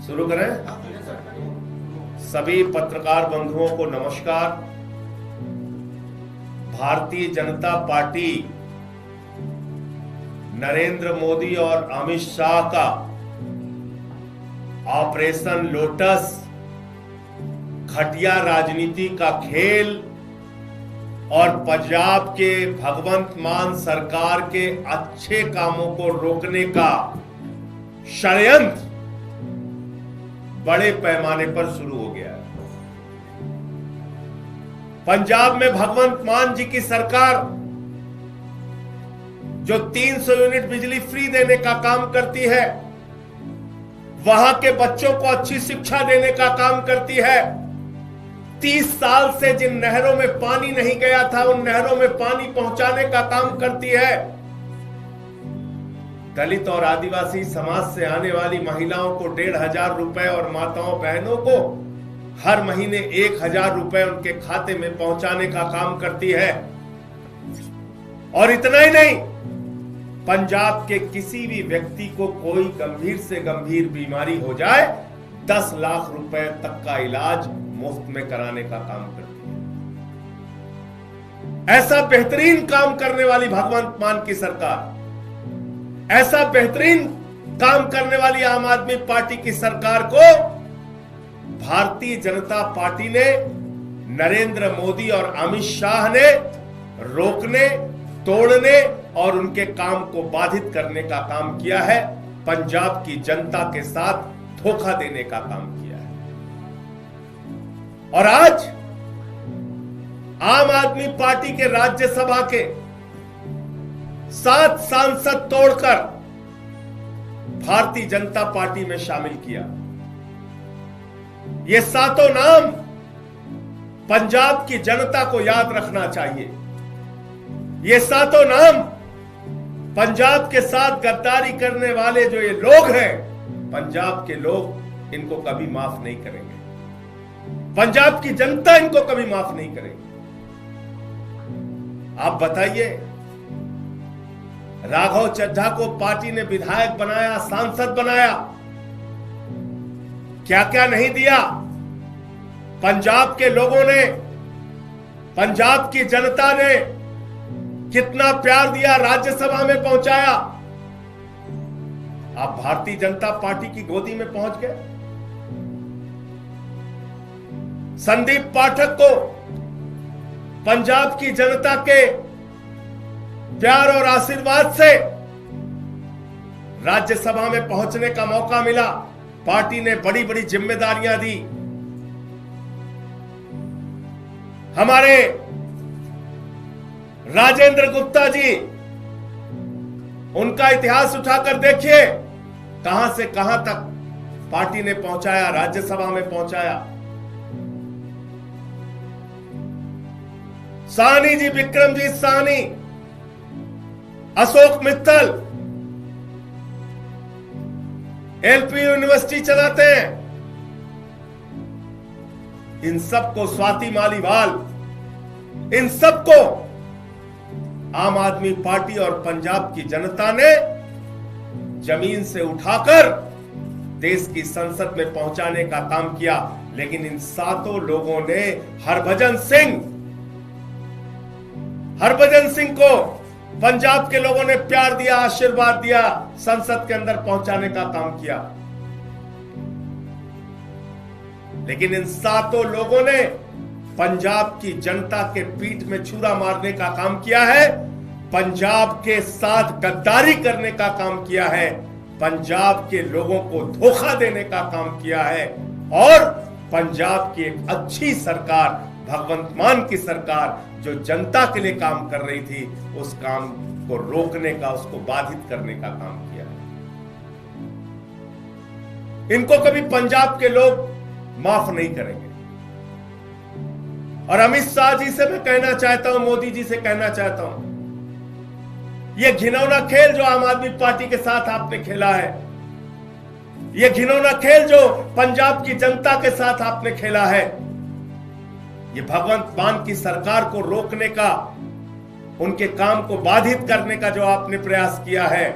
शुरू करें। सभी पत्रकार बंधुओं को नमस्कार। भारतीय जनता पार्टी नरेंद्र मोदी और अमित शाह का ऑपरेशन लोटस घटिया राजनीति का खेल और पंजाब के भगवंत मान सरकार के अच्छे कामों को रोकने का षड्यंत्र बड़े पैमाने पर शुरू हो गया है। पंजाब में भगवंत मान जी की सरकार जो 300 यूनिट बिजली फ्री देने का काम करती है, वहां के बच्चों को अच्छी शिक्षा देने का काम करती है, 30 साल से जिन नहरों में पानी नहीं गया था उन नहरों में पानी पहुंचाने का काम करती है, दलित और आदिवासी समाज से आने वाली महिलाओं को 1,500 रुपए और माताओं बहनों को हर महीने 1,000 रुपए उनके खाते में पहुंचाने का काम करती है। और इतना ही नहीं, पंजाब के किसी भी व्यक्ति को कोई गंभीर से गंभीर बीमारी हो जाए 10 लाख रुपए तक का इलाज मुफ्त में कराने का काम करती है। ऐसा बेहतरीन काम करने वाली भगवंत मान की सरकार, ऐसा बेहतरीन काम करने वाली आम आदमी पार्टी की सरकार को भारतीय जनता पार्टी ने, नरेंद्र मोदी और अमित शाह ने रोकने, तोड़ने और उनके काम को बाधित करने का काम किया है। पंजाब की जनता के साथ धोखा देने का काम किया है। और आज आम आदमी पार्टी के राज्यसभा के 7 सांसद तोड़कर भारतीय जनता पार्टी में शामिल किया। ये 7 नाम पंजाब की जनता को याद रखना चाहिए। ये 7 नाम पंजाब के साथ गद्दारी करने वाले जो ये लोग हैं, पंजाब के लोग इनको कभी माफ नहीं करेंगे। पंजाब की जनता इनको कभी माफ नहीं करेगी। आप बताइए, राघव चड्ढा को पार्टी ने विधायक बनाया, सांसद बनाया, क्या क्या नहीं दिया। पंजाब के लोगों ने, पंजाब की जनता ने कितना प्यार दिया, राज्यसभा में पहुंचाया। आप भारतीय जनता पार्टी की गोदी में पहुंच गए। संदीप पाठक को पंजाब की जनता के प्यार और आशीर्वाद से राज्यसभा में पहुंचने का मौका मिला। पार्टी ने बड़ी बड़ी जिम्मेदारियां दी। हमारे राजेंद्र गुप्ता जी, उनका इतिहास उठाकर देखिए, कहां से कहां तक पार्टी ने पहुंचाया, राज्यसभा में पहुंचाया। साहनी जी, विक्रमजीत साहनी, अशोक मित्तल एलपी यूनिवर्सिटी चलाते हैं। इन सबको, स्वाति मालीवाल, इन सबको आम आदमी पार्टी और पंजाब की जनता ने जमीन से उठाकर देश की संसद में पहुंचाने का काम किया। लेकिन इन 7 लोगों ने हरभजन सिंह को पंजाब के लोगों ने प्यार दिया, आशीर्वाद दिया, संसद के अंदर पहुंचाने का काम किया। लेकिन इन 7 लोगों ने पंजाब की जनता के पीठ में छुरा मारने का काम किया है, पंजाब के साथ गद्दारी करने का काम किया है, पंजाब के लोगों को धोखा देने का काम किया है। और पंजाब की एक अच्छी सरकार, भगवंत मान की सरकार, जो जनता के लिए काम कर रही थी, उस काम को रोकने का, उसको बाधित करने का काम किया है। इनको कभी पंजाब के लोग माफ नहीं करेंगे। और अमित शाह जी से मैं कहना चाहता हूं, मोदी जी से कहना चाहता हूं, यह घिनौना खेल जो आम आदमी पार्टी के साथ आपने खेला है, यह घिनौना खेल जो पंजाब की जनता के साथ आपने खेला है, यह भगवंत मान की सरकार को रोकने का उनके काम को बाधित करने का जो आपने प्रयास किया है,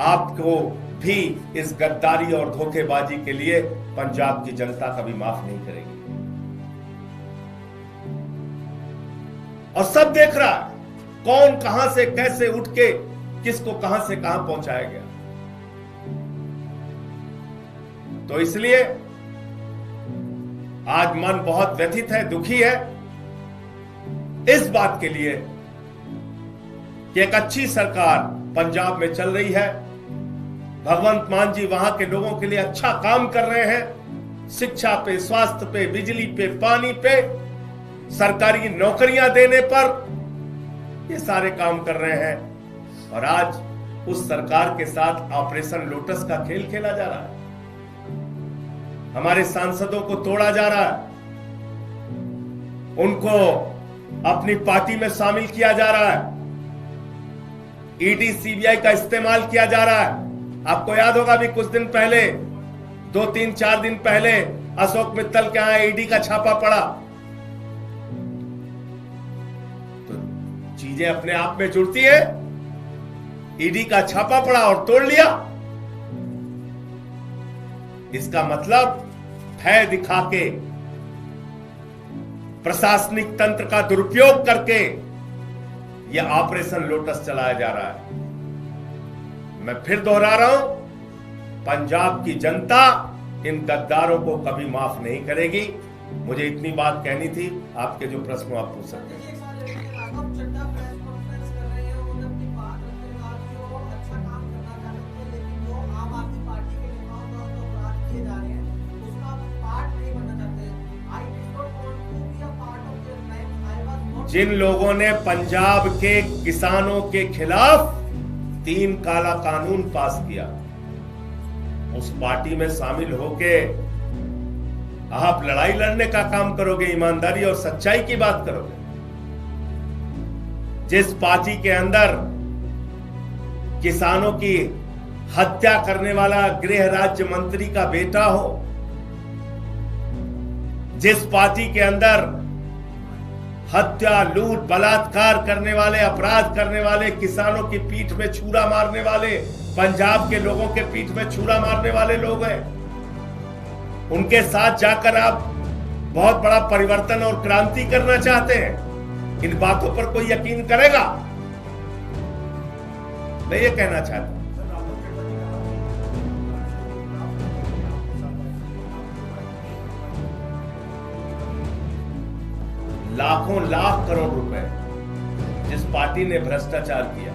आपको भी इस गद्दारी और धोखेबाजी के लिए पंजाब की जनता कभी माफ नहीं करेगी। और सब देख रहा है कौन कहां से कैसे उठ के किसको कहां से कहां पहुंचाया गया। तो इसलिए आज मन बहुत व्यथित है, दुखी है इस बात के लिए कि एक अच्छी सरकार पंजाब में चल रही है। भगवंत मान जी वहां के लोगों के लिए अच्छा काम कर रहे हैं, शिक्षा पे, स्वास्थ्य पे, बिजली पे, पानी पे, सरकारी नौकरियां देने पर, ये सारे काम कर रहे हैं। और आज उस सरकार के साथ ऑपरेशन लोटस का खेल खेला जा रहा है, हमारे सांसदों को तोड़ा जा रहा है, उनको अपनी पार्टी में शामिल किया जा रहा है, ईडी सीबीआई का इस्तेमाल किया जा रहा है। आपको याद होगा भी कुछ दिन पहले, 2-3-4 दिन पहले अशोक मित्तल के यहां ईडी का छापा पड़ा। तो चीजें अपने आप में जुड़ती है। ईडी का छापा पड़ा और तोड़ लिया, इसका मतलब भय दिखा के, प्रशासनिक तंत्र का दुरुपयोग करके यह ऑपरेशन लोटस चलाया जा रहा है। मैं फिर दोहरा रहा हूं, पंजाब की जनता इन गद्दारों को कभी माफ नहीं करेगी। मुझे इतनी बात कहनी थी। आपके जो प्रश्न आप पूछ सकते हैं। जिन लोगों ने पंजाब के किसानों के खिलाफ 3 काला कानून पास किया, उस पार्टी में शामिल होके आप लड़ाई लड़ने का काम करोगे, ईमानदारी और सच्चाई की बात करोगे। जिस पार्टी के अंदर किसानों की हत्या करने वाला गृह राज्य मंत्री का बेटा हो, जिस पार्टी के अंदर हत्या, लूट, बलात्कार करने वाले, अपराध करने वाले, किसानों की पीठ में छुरा मारने वाले, पंजाब के लोगों के पीठ में छुरा मारने वाले लोग हैं, उनके साथ जाकर आप बहुत बड़ा परिवर्तन और क्रांति करना चाहते हैं। इन बातों पर कोई यकीन करेगा? मैं ये कहना चाहता हूं, लाखों लाख करोड़ रुपए जिस पार्टी ने भ्रष्टाचार किया,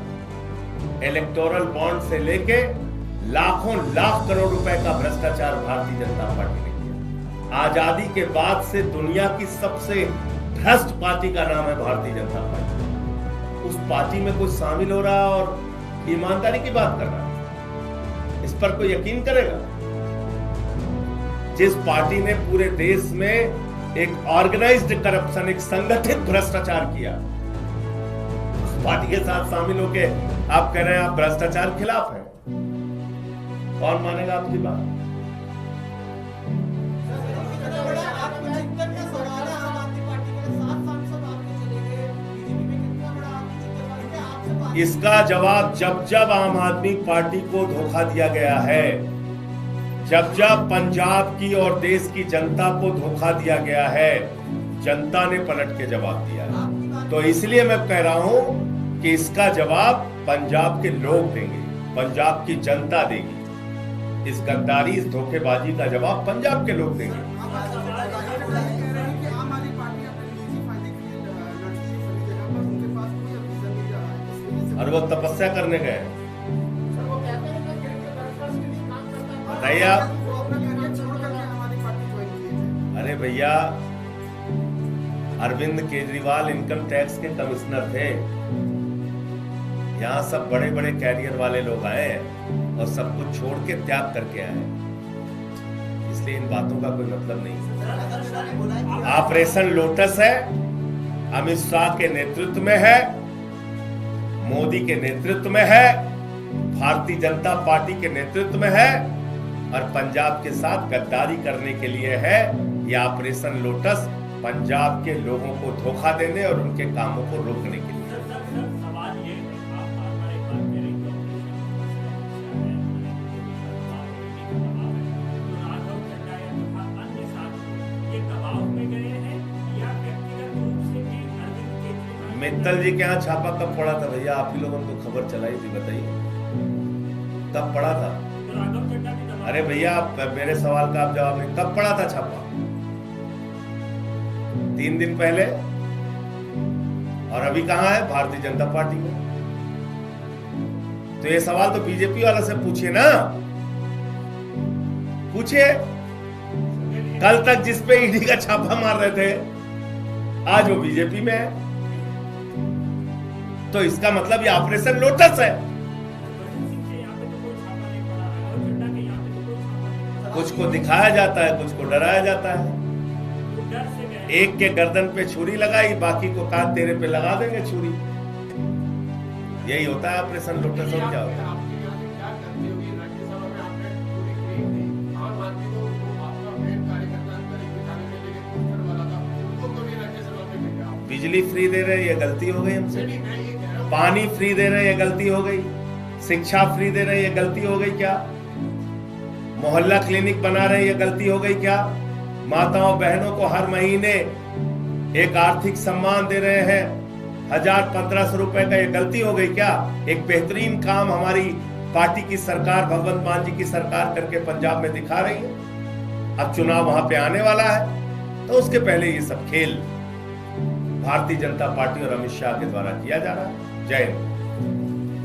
इलेक्टोरल बॉन्ड से लेके लाखों लाख करोड़ रुपए का भ्रष्टाचार भारतीय जनता पार्टी ने किया। आजादी के बाद से दुनिया की सबसे भ्रष्ट पार्टी का नाम है भारतीय जनता पार्टी। उस पार्टी में कोई शामिल हो रहा और ईमानदारी की बात कर रहा है, इस पर कोई यकीन करेगा? जिस पार्टी ने पूरे देश में एक ऑर्गेनाइज्ड करप्शन, एक संगठित भ्रष्टाचार किया, उस पार्टी के साथ शामिल होके आप कह रहे हैं आप भ्रष्टाचार खिलाफ हैं। कौन मानेगा आपकी बात? इसका जवाब जब जब आम आदमी पार्टी को धोखा दिया गया है, जब जब पंजाब की और देश की जनता को धोखा दिया गया है, जनता ने पलट के जवाब दिया है। तो इसलिए मैं कह रहा हूं कि इसका जवाब पंजाब के लोग देंगे, पंजाब की जनता देगी। इस गद्दारी, इस धोखेबाजी का जवाब पंजाब के लोग देंगे। और वो तपस्या करने गए, बताइए आप। अरे भैया, अरविंद केजरीवाल इनकम टैक्स के कमिश्नर थे, यहां सब बड़े बड़े कैरियर वाले लोग आए हैं और सब कुछ छोड़ के त्याग करके आए, इसलिए इन बातों का कोई मतलब नहीं। ऑपरेशन लोटस है, अमित शाह के नेतृत्व में है, मोदी के नेतृत्व में है, भारतीय जनता पार्टी के नेतृत्व में है, और पंजाब के साथ गद्दारी करने के लिए है। यह ऑपरेशन लोटस पंजाब के लोगों को धोखा देने और उनके कामों को रोकने के लिए। सवाल ये है, आप बार-बार एक बात कह रहे हैं कि राघव चड्ढा या तथा अन्य साथी ये दबाव में गए हैं या व्यक्तिगत रूप से भी अरविंद केजरीवाल। मित्तल जी के यहाँ छापा कब पड़ा था भैया? आप ही लोगों ने तो खबर चलाई थी, बताइए कब पड़ा था? तो राघव चड्ढा भी दबाव। अरे भैया, आप मेरे सवाल का आप जवाब नहीं, कब पड़ा था छापा? 3 दिन पहले। और अभी कहां है? भारतीय जनता पार्टी में। तो ये सवाल तो बीजेपी वाला से पूछिए ना, पूछिए। कल तक जिस पे ईडी का छापा मार रहे थे, आज वो बीजेपी में है। तो इसका मतलब ये ऑपरेशन लोटस है। कुछ को दिखाया जाता है, कुछ को डराया जाता है। एक के गर्दन पे छुरी लगाई, बाकी को कहा तेरे पे लगा देंगे छुरी। यही होता है ऑपरेशन लोटस। और क्या होता है? बिजली फ्री दे रहे, ये गलती हो गई हमसे। पानी फ्री दे रहे, ये गलती हो गई। शिक्षा फ्री दे रहे, ये गलती हो गई क्या? मोहल्ला क्लिनिक बना रहे, ये गलती हो गई क्या? माताओं बहनों को हर महीने एक आर्थिक सम्मान दे रहे हैं 1000-1500 रुपए का, ये गलती हो गई क्या? एक बेहतरीन काम हमारी पार्टी की सरकार, भगवंत मान जी की सरकार करके पंजाब में दिखा रही है। अब चुनाव वहां पे आने वाला है, तो उसके पहले ये सब खेल भारतीय जनता पार्टी और अमित शाह के द्वारा किया जा रहा है। जय हिंद।